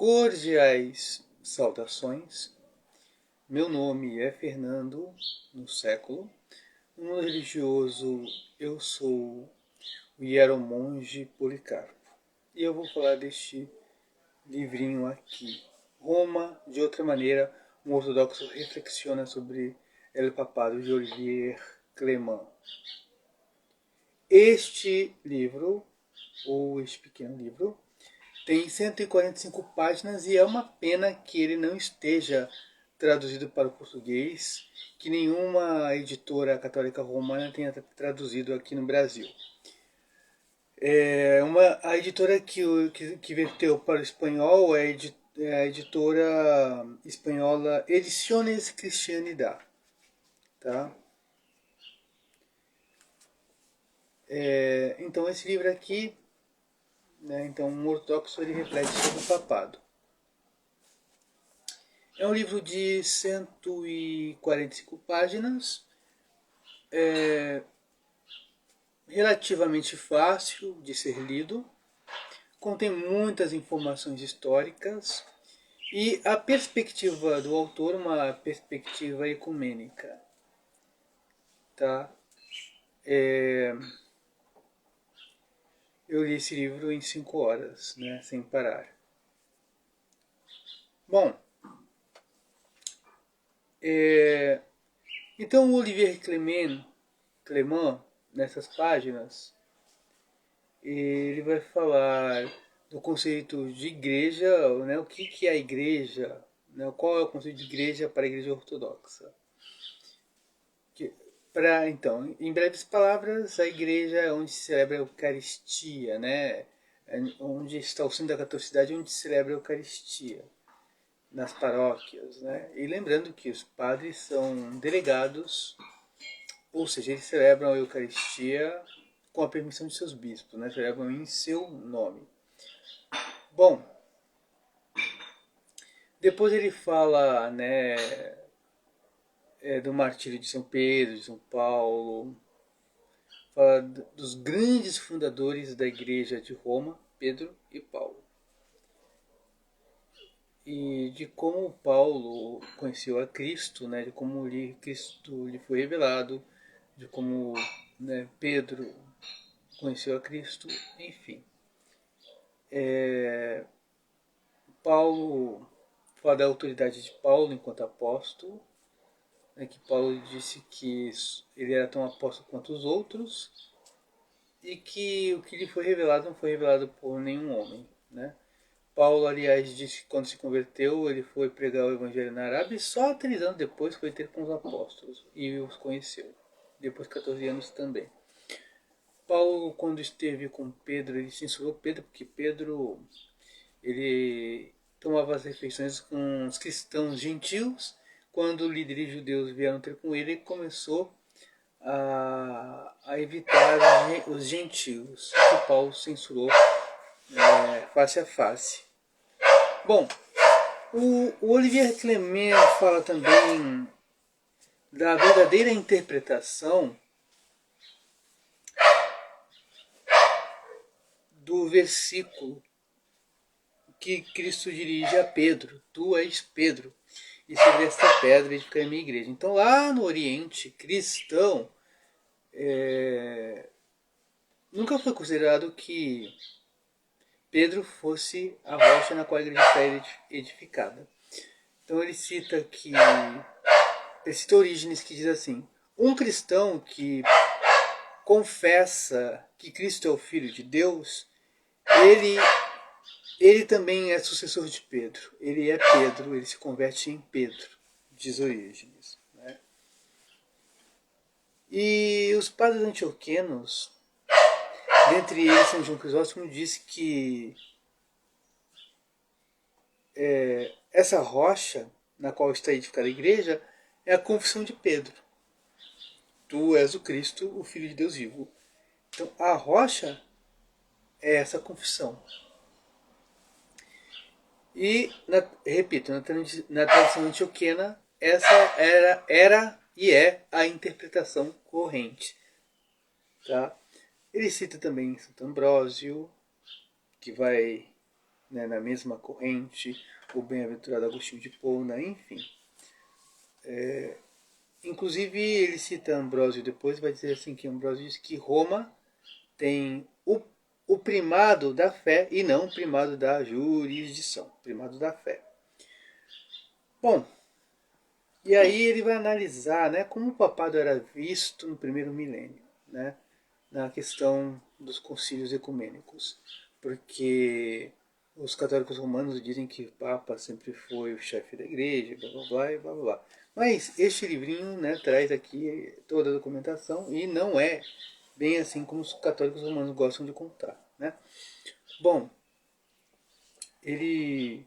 Cordiais saudações. Meu nome é Fernando, no século. No mundo religioso, eu sou o hieromonge Policarpo. E eu vou falar deste livrinho aqui. Roma, de outra maneira, um ortodoxo reflexiona sobre El Papado de Olivier Clément. Este livro, ou este pequeno livro, tem 145 páginas e é uma pena que ele não esteja traduzido para o português, que nenhuma editora católica romana tenha traduzido aqui no Brasil. A editora que verteu para o espanhol é a editora espanhola Ediciones Cristianidad. Tá? Então esse livro aqui, né, então um ortodoxo ele reflete sobre o papado. É um livro de 145 páginas, relativamente fácil de ser lido, contém muitas informações históricas e a perspectiva do autor, uma perspectiva ecumênica. Tá? Eu li esse livro em 5 horas, né, sem parar. Bom, então o Olivier Clément, nessas páginas, ele vai falar do conceito de igreja, né, o que é a igreja, né, qual é o conceito de igreja para a igreja ortodoxa. Então, em breves palavras, a igreja é onde se celebra a Eucaristia, né, onde está o centro da catolicidade, onde se celebra a Eucaristia, nas paróquias, né, e lembrando que os padres são delegados, ou seja, eles celebram a Eucaristia com a permissão de seus bispos, né, celebram em seu nome. Bom, depois ele fala, né, do martírio de São Pedro, de São Paulo, fala dos grandes fundadores da Igreja de Roma, Pedro e Paulo. E de como Paulo conheceu a Cristo, né, de como Cristo lhe foi revelado, de como, né, Pedro conheceu a Cristo, enfim. Paulo fala da autoridade de Paulo enquanto apóstolo, né, que Paulo disse que ele era tão apóstolo quanto os outros e que o que lhe foi revelado não foi revelado por nenhum homem, né? Paulo, aliás, disse que quando se converteu, ele foi pregar o evangelho na Arábia e só 3 anos depois foi ter com os apóstolos e os conheceu. Depois de 14 anos também. Paulo, quando esteve com Pedro, ele censurou Pedro, porque Pedro ele tomava as refeições com os cristãos gentios. Quando líderes judeus vieram ter com ele, ele começou a evitar os gentios, que Paulo censurou face a face. Bom, o Olivier Clément fala também da verdadeira interpretação do versículo que Cristo dirige a Pedro: tu és Pedro, e sobre esta pedra edificarei a minha igreja. Então lá no Oriente cristão, nunca foi considerado que Pedro fosse a rocha na qual a igreja está edificada. Então ele cita Orígenes, que diz assim: um cristão que confessa que Cristo é o Filho de Deus, ele também é sucessor de Pedro. Ele é Pedro, ele se converte em Pedro, diz Orígenes. Né? E os padres antioquenos, dentre eles São João Crisóstomo, disse que essa rocha na qual está edificada a igreja é a confissão de Pedro. Tu és o Cristo, o Filho de Deus vivo. Então a rocha é essa confissão. E, repito, na tradição antioquena, essa era e é a interpretação corrente. Tá? Ele cita também Santo Ambrósio, que vai, né, na mesma corrente, o bem-aventurado Agostinho de Hipona, enfim. Inclusive ele cita Ambrósio depois, vai dizer assim que Ambrósio diz que Roma tem o primado da fé e não o primado da jurisdição, o primado da fé. Bom, e aí ele vai analisar, né, como o papado era visto no primeiro milênio, né, na questão dos concílios ecumênicos, porque os católicos romanos dizem que o Papa sempre foi o chefe da igreja, blá blá blá e blá blá blá. Mas este livrinho, né, traz aqui toda a documentação e não é bem assim como os católicos romanos gostam de contar, né? Bom, ele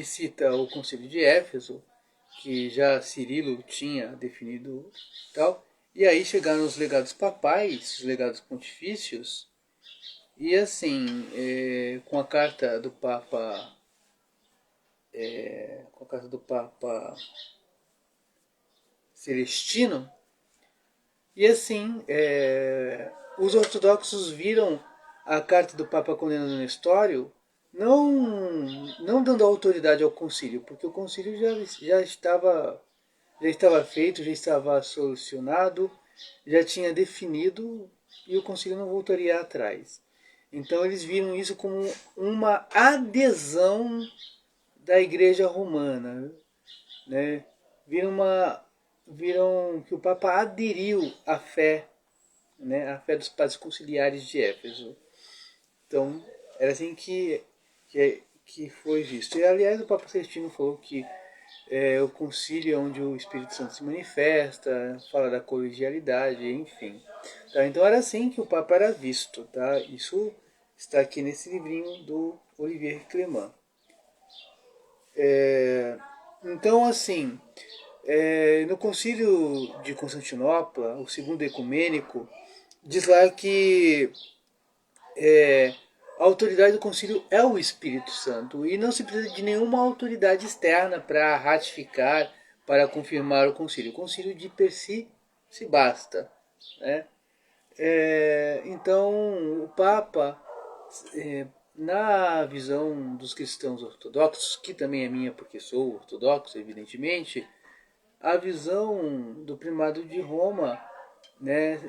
cita o Concílio de Éfeso, que já Cirilo tinha definido tal, e aí chegaram os legados papais, os legados pontifícios, e assim, com a carta do Papa, Celestino, e assim, os ortodoxos viram a carta do Papa condenando Nestório não dando autoridade ao concílio, porque o concílio já estava feito, já estava solucionado, já tinha definido e o concílio não voltaria atrás. Então eles viram isso como uma adesão da Igreja Romana, né? Viram que o Papa aderiu à fé, né? À fé dos padres conciliares de Éfeso. Então era assim que foi visto. E aliás o Papa Celestino falou que o concílio é onde o Espírito Santo se manifesta, fala da colegialidade, enfim. Tá? Então era assim que o Papa era visto. Tá? Isso está aqui nesse livrinho do Olivier Clément. Então, assim, no concílio de Constantinopla, o segundo ecumênico, diz lá que a autoridade do concílio é o Espírito Santo e não se precisa de nenhuma autoridade externa para ratificar, para confirmar o concílio. O concílio de per si se basta, né? Então, o Papa, na visão dos cristãos ortodoxos, que também é minha porque sou ortodoxo, evidentemente, a visão do primado de Roma, né,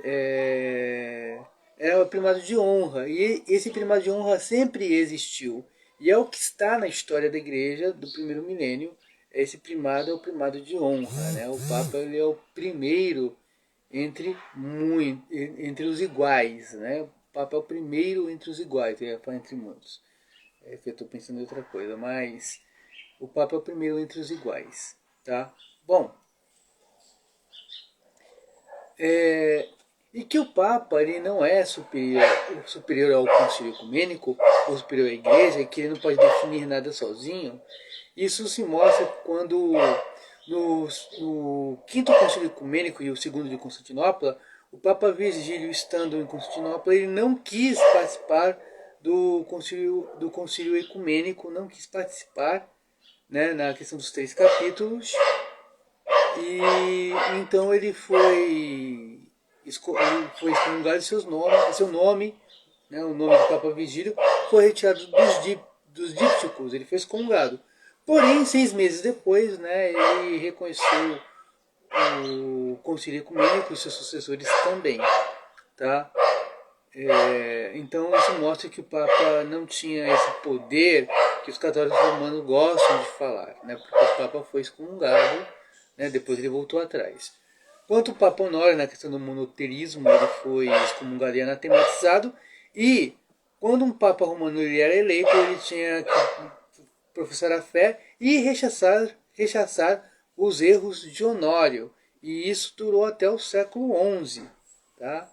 é o primado de honra. E esse primado de honra sempre existiu. E é o que está na história da igreja do primeiro milênio. Esse primado é o primado de honra. Né? O Papa ele é o primeiro entre os iguais. Né? O Papa é o primeiro entre os iguais. Eu ia falar entre muitos. É que eu estou pensando em outra coisa. Mas o Papa é o primeiro entre os iguais. Tá? Bom, e que o Papa ele não é superior ao Concílio Ecumênico, ou superior à Igreja, e que ele não pode definir nada sozinho. Isso se mostra quando no quinto Concílio Ecumênico e o segundo de Constantinopla, o Papa Virgílio, estando em Constantinopla, ele não quis participar do concílio ecumênico, não quis participar, né, na questão dos 3 capítulos, e então ele foi excomungado de seu nome, né, o nome do Papa Vigílio, foi retirado dos dípticos, ele foi excomungado. Porém, 6 meses depois, né, ele reconheceu o concílio ecumênico e seus sucessores também. Tá? Então isso mostra que o Papa não tinha esse poder que os católicos romanos gostam de falar, né, porque o Papa foi excomungado, né, depois ele voltou atrás. Quanto o Papa Honório, na questão do monoteísmo, ele foi excomungado e anatematizado, e quando um Papa romano ele era eleito, ele tinha que professar a fé e rechaçar os erros de Honório, e isso durou até o século XI. Tá?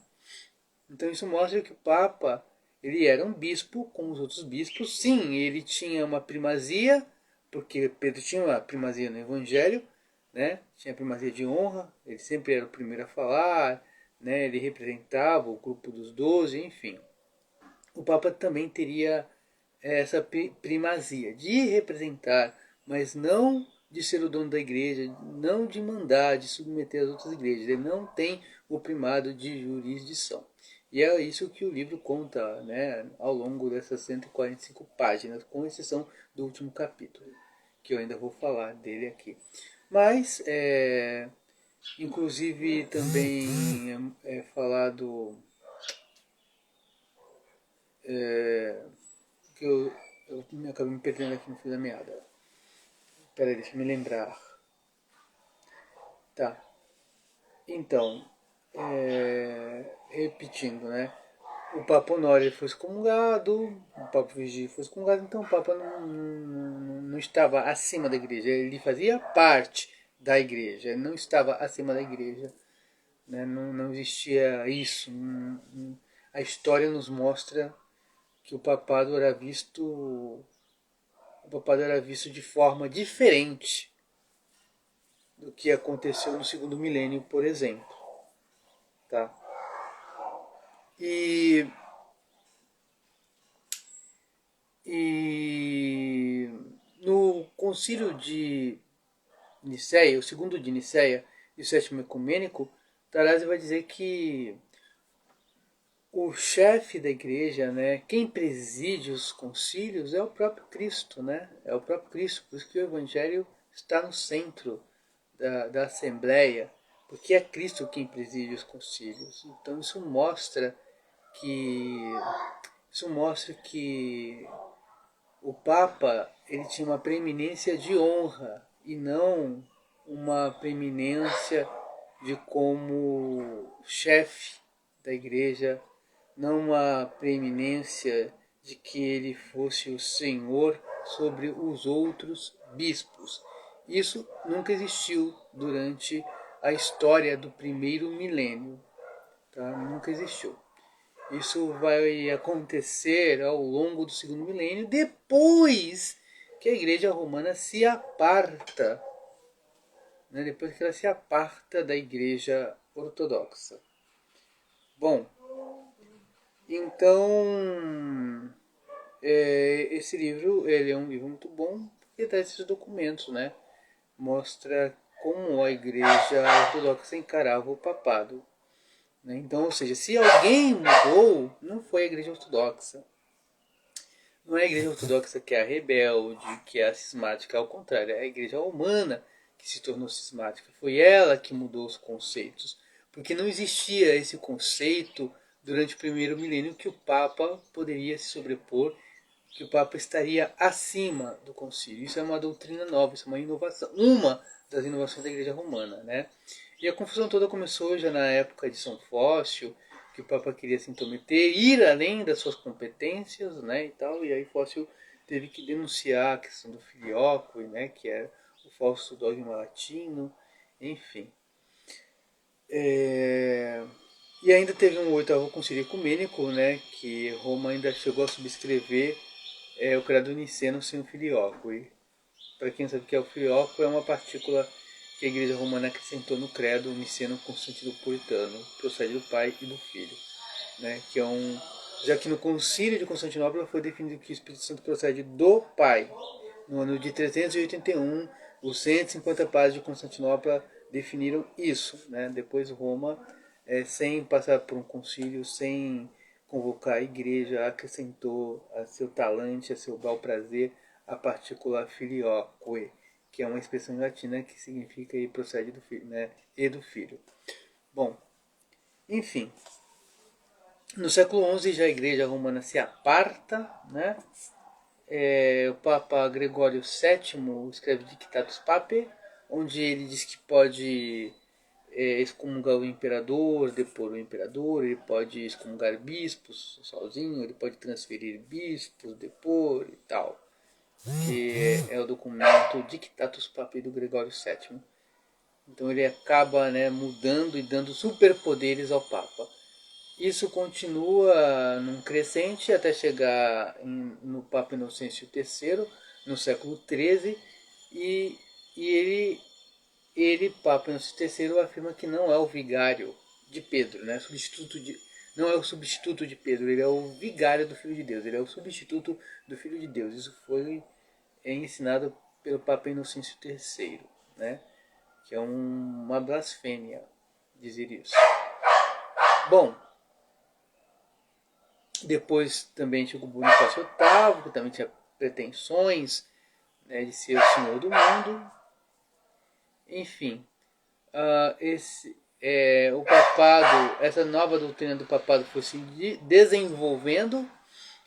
Então isso mostra que o Papa ele era um bispo como os outros bispos. Sim, ele tinha uma primazia, porque Pedro tinha uma primazia no Evangelho, né? Tinha primazia de honra, ele sempre era o primeiro a falar, né? Ele representava o grupo dos 12, enfim. O Papa também teria essa primazia de representar, mas não de ser o dono da igreja, não de mandar, de submeter as outras igrejas. Ele não tem o primado de jurisdição. E é isso que o livro conta, né, ao longo dessas 145 páginas, com exceção do último capítulo, que eu ainda vou falar dele aqui. Mas, inclusive, também é falado que eu me acabei me perdendo aqui no fio da meada. Peraí, deixa eu me lembrar. Tá. Então, repetindo, né? O Papa Honório foi excomungado, o Papa Vigílio foi excomungado, então o Papa não estava acima da igreja, ele fazia parte da igreja, ele não estava acima da igreja, né? Não existia isso. A história nos mostra que o papado era visto de forma diferente do que aconteceu no segundo milênio, por exemplo. Tá? E no concílio de Nicéia, o segundo de Nicéia e o sétimo ecumênico, Tarazi vai dizer que o chefe da igreja, né, quem preside os concílios é o próprio Cristo, né? É o próprio Cristo, por isso que o Evangelho está no centro da Assembleia, porque é Cristo quem preside os concílios. Então que isso mostra que o Papa ele tinha uma preeminência de honra e não uma preeminência de como chefe da igreja, não uma preeminência de que ele fosse o senhor sobre os outros bispos. Isso nunca existiu durante a história do primeiro milênio. Tá? Nunca existiu. Isso vai acontecer ao longo do segundo milênio, depois que a Igreja Romana se aparta, né? Depois que ela se aparta da Igreja Ortodoxa. Bom, então esse livro ele é um livro muito bom porque traz esses documentos, né? Mostra como a Igreja Ortodoxa encarava o papado. Né? Então, ou seja, se alguém mudou, não foi a Igreja Ortodoxa. Não é a Igreja Ortodoxa que é a rebelde, que é a cismática, ao contrário, é a Igreja Romana que se tornou cismática. Foi ela que mudou os conceitos, porque não existia esse conceito durante o primeiro milênio que o Papa poderia se sobrepor, que o Papa estaria acima do concílio. Isso é uma doutrina nova, isso é uma inovação, uma das inovações da Igreja Romana, né? E a confusão toda começou já na época de São Fócio, que o Papa queria se intrometer, ir além das suas competências, né, e tal, e aí Fócio teve que denunciar a questão do filioque, né, que é o falso dogma latino, enfim. E ainda teve um oitavo concílio ecumênico, né, que Roma ainda chegou a subscrever o credo niceno sem o filioque. Para quem sabe o que é o filioque, é uma partícula que a Igreja Romana acrescentou no credo niceno constantinopolitano, procede do Pai e do Filho, né? Que é já que no Concílio de Constantinopla foi definido que o Espírito Santo procede do Pai. No ano de 381, os 150 padres de Constantinopla definiram isso, né? Depois Roma, sem passar por um concílio, sem convocar a igreja, acrescentou a seu talante, a seu bel prazer, a partícula filioque, que é uma expressão latina que significa e procede do filho, né? E do filho. Bom, enfim, no século XI já a igreja romana se aparta, né? O Papa Gregório VII escreve Dictatus Papae, onde ele diz que pode excomungar o imperador, depor o imperador, ele pode excomungar bispos sozinho, ele pode transferir bispos, depor e tal. Que é o documento Dictatus Papae do Gregório VII. Então ele acaba, né, mudando e dando superpoderes ao Papa. Isso continua num crescente até chegar no Papa Inocêncio III, no século XIII, e ele, Papa Inocêncio III, afirma que não é o vigário de Pedro, né? Não é o substituto de Pedro, ele é o vigário do Filho de Deus, ele é o substituto do Filho de Deus. Isso foi ensinado pelo Papa Inocêncio III, né? Que é uma blasfêmia dizer isso. Bom, Depois também tinha o Bonifácio VIII, que também tinha pretensões, né, de ser o senhor do mundo. Enfim, o papado, essa nova doutrina do papado foi se desenvolvendo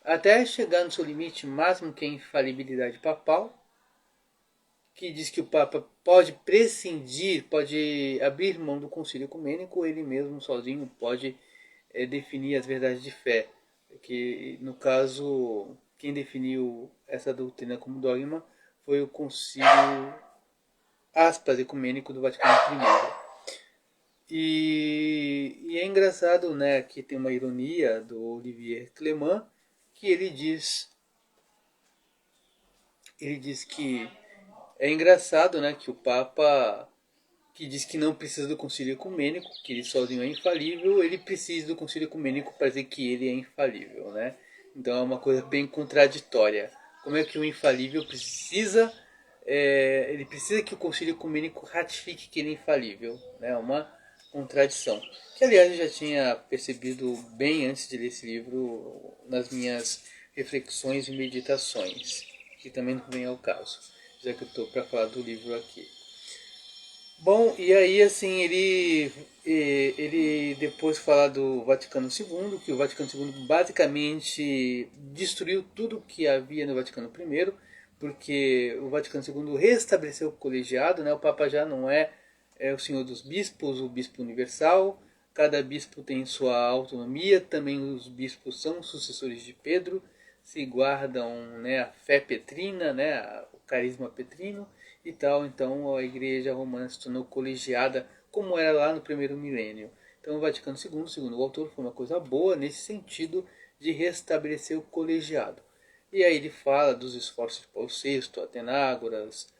até chegar no seu limite máximo, que é a infalibilidade papal, que diz que o Papa pode prescindir, pode abrir mão do concílio ecumênico, ele mesmo sozinho pode definir as verdades de fé. Que, no caso, quem definiu essa doutrina como dogma foi o concílio, aspas, ecumênico do Vaticano I. E é engraçado, né, que tem uma ironia do Olivier Clément, que ele diz que é engraçado, né, que o Papa, que diz que não precisa do concílio ecumênico, que ele sozinho é infalível, ele precisa do concílio ecumênico para dizer que ele é infalível, né? Então é uma coisa bem contraditória. Como é que o infalível precisa, ele precisa que o concílio ecumênico ratifique que ele é infalível, né? É uma contradição. Que aliás eu já tinha percebido bem antes de ler esse livro nas minhas reflexões e meditações, que também não vem ao caso, já que eu estou para falar do livro aqui. Bom, e aí assim, ele depois fala do Vaticano II, que o Vaticano II basicamente destruiu tudo que havia no Vaticano I, porque o Vaticano II restabeleceu o colegiado, né? O Papa já não é o senhor dos bispos, o bispo universal, cada bispo tem sua autonomia, também os bispos são sucessores de Pedro, se guardam, né, a fé petrina, né, o carisma petrino e tal. Então a Igreja Romana se tornou colegiada como era lá no primeiro milênio. Então o Vaticano II, segundo o autor, foi uma coisa boa nesse sentido de restabelecer o colegiado. E aí ele fala dos esforços de Paulo VI, Atenágoras,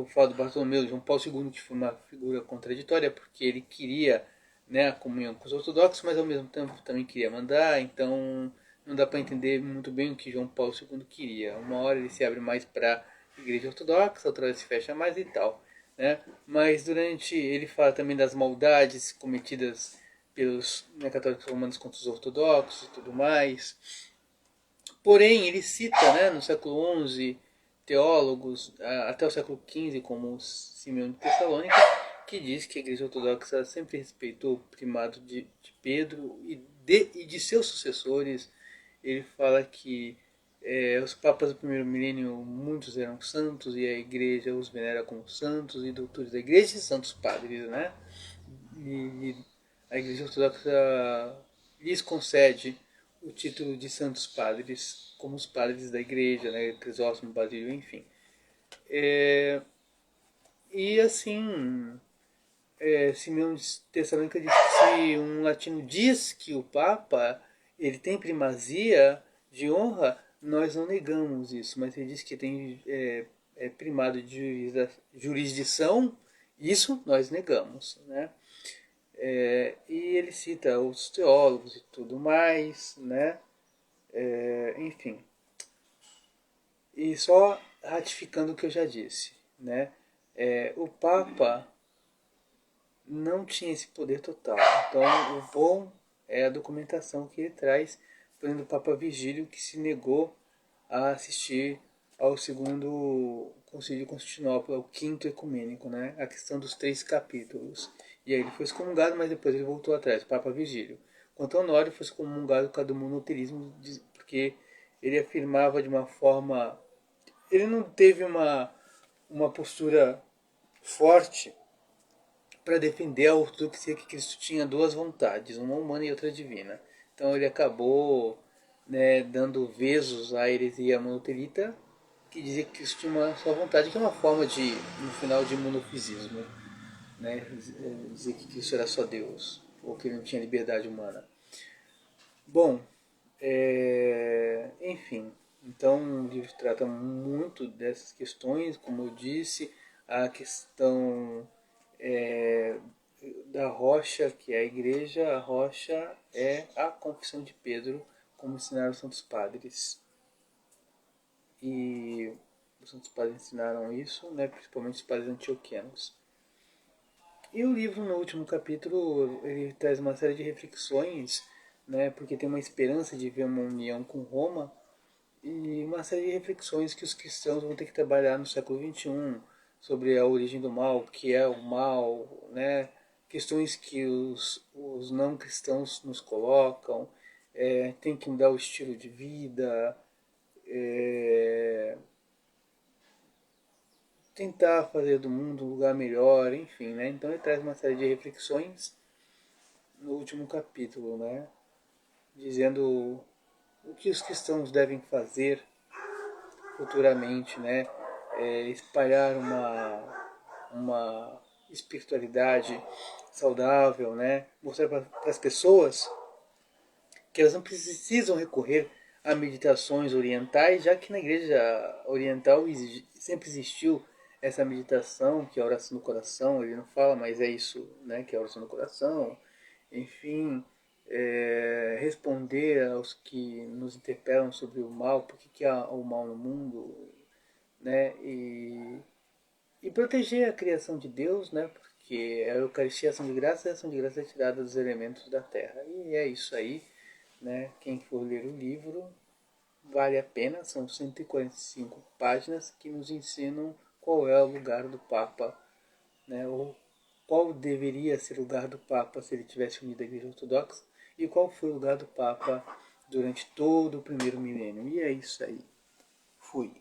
fala do Bartolomeu, João Paulo II, que foi uma figura contraditória, porque ele queria, né, a comunhão com os ortodoxos, mas ao mesmo tempo também queria mandar, então não dá para entender muito bem o que João Paulo II queria. Uma hora ele se abre mais para a Igreja Ortodoxa, outra hora se fecha mais e tal. Né? Mas durante ele fala também das maldades cometidas pelos, né, católicos romanos contra os ortodoxos e tudo mais. Porém, ele cita, né, no século XI teólogos até o século XV, como Simeão de Tessalônica, que diz que a Igreja Ortodoxa sempre respeitou o primado de Pedro e de seus sucessores. Ele fala que os papas do primeiro milênio, muitos eram santos, e a Igreja os venera como santos e doutores da Igreja e santos padres, né? E a Igreja Ortodoxa lhes concede o título de santos padres, como os padres da igreja, né, Crisóstomo, Basílio, enfim. E assim, Simeão de Tessalônica diz que se um latino diz que o Papa ele tem primazia de honra, nós não negamos isso, mas ele diz que tem primado de jurisdição, isso nós negamos, né? E ele cita outros teólogos e tudo mais, né? Enfim. E só ratificando o que eu já disse, né? O Papa não tinha esse poder total. Então, o bom é a documentação que ele traz, por exemplo, do Papa Vigílio, que se negou a assistir ao segundo Concílio de Constantinopla, o quinto ecumênico, né? A questão dos 3 capítulos. E aí ele foi excomungado, mas depois ele voltou atrás, o Papa Vigílio. Quanto ao Honório, foi excomungado por causa do monoteísmo, porque ele afirmava de uma forma... Ele não teve uma postura forte para defender a ortodoxia, que Cristo tinha 2 vontades, uma humana e outra divina. Então ele acabou, né, dando vezos à heresia monotelita, que dizia que Cristo tinha uma só vontade, que é uma forma de, no final, de monofisismo, né, dizer que Cristo era só Deus, ou que ele não tinha liberdade humana. Bom, enfim, então o livro trata muito dessas questões, como eu disse, a questão da rocha, que é a igreja. A rocha é a confissão de Pedro, como ensinaram os santos padres. E os santos padres ensinaram isso, né, principalmente os padres antioquianos. E o livro, no último capítulo, ele traz uma série de reflexões né, porque tem uma esperança de ver uma união com Roma, e uma série de reflexões que os cristãos vão ter que trabalhar no século XXI sobre a origem do mal, o que é o mal, né? Questões que os não cristãos nos colocam, tem que mudar o estilo de vida, é, tentar fazer do mundo um lugar melhor, enfim, né? Então ele traz uma série de reflexões no último capítulo, né? Dizendo o que os cristãos devem fazer futuramente, né? Espalhar uma espiritualidade saudável, né? Mostrar para as pessoas que elas não precisam recorrer a meditações orientais, já que na igreja oriental sempre existiu essa meditação, que é a oração do coração, ele não fala, mas é isso, né, que é a oração do coração. Enfim, responder aos que nos interpelam sobre o mal, por que há o mal no mundo, né, e proteger a criação de Deus, né, porque a Eucaristia é ação de graça, e a ação de graça é tirada dos elementos da terra. E é isso aí, né? Quem for ler o livro, vale a pena, são 145 páginas que nos ensinam qual é o lugar do Papa, né? Ou qual deveria ser o lugar do Papa se ele tivesse unido a Igreja Ortodoxa, e qual foi o lugar do Papa durante todo o primeiro milênio. E é isso aí. Fui.